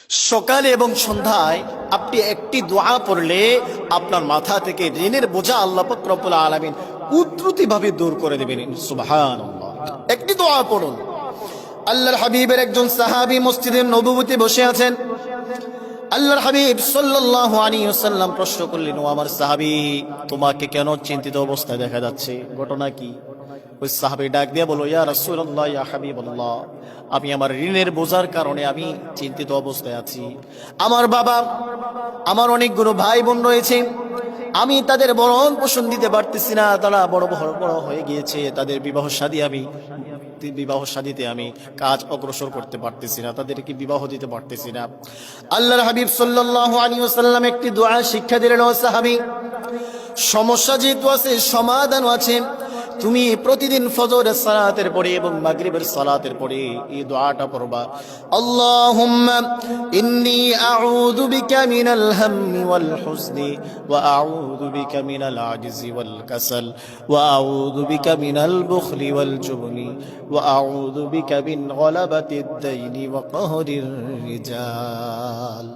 সকালে এবং সন্ধ্যায় আপনি একটি দোয়া পড়লে আপনার মাথা থেকে ঋণের বোঝা আল্লাহ পাক রব্বুল আলামিন কুদরতিভাবে দূর করে দেবেন। সুবহানাল্লাহ। একটি দোয়া পড়ুন। আল্লাহর হাবিবের একজন সাহাবী মসজিদে নববীতে বসে আছেন। আল্লাহর হাবিব সাল্লাল্লাহু আলাইহি ওয়াসাল্লাম প্রশ্ন করলেন, ও আমার সাহাবী, তোমাকে কেন চিন্তিত অবস্থায় দেখা যাচ্ছে, ঘটনা কি? ওই সাহাবী ডাক দিয়ে বলল, ইয়া রাসূলুল্লাহ, ইয়া হাবিবাল্লাহ, আমি আমার ঋণের বোঝার কারণে আমি চিন্তিত অবস্থায় আছি। আমার বাবা, আমার অনেকগুলো ভাই বোন রয়েছে, আমি তাদের ভরণ পোষণ দিতে পারতেছি না। তারা বড় বড় হয়ে গিয়েছে, তাদের বিবাহ শাদীতে আমি কাজ অগ্রসর করতে পারতেছি না, তাদেরকে বিবাহ দিতে পারতেছি না। আল্লাহর হাবিব সাল্লাল্লাহু আলাইহি ওয়াসাল্লাম একটি দোয়া শিক্ষা দিলেন, ও সাহাবী, সমস্যা যেহেতু আছে সমাধানও আছে। তুমি প্রতিদিন ফজরের সালাতের পরে এবং মাগরিবের সালাতের পরে এই দোয়াটা পড়বা। আল্লাহুম্মা ইন্নী আউযু বিকা মিনাল হাম্মি ওয়াল হুজনি ওয়া আউযু বিকা মিনাল আজজি ওয়াল কাসাল ওয়া আউযু বিকা মিনাল বুখলি ওয়াল জুবনি ওয়া আউযু বিকা মিন গলাবাতিদ দাইনি ওয়া কাহরির রিজাল।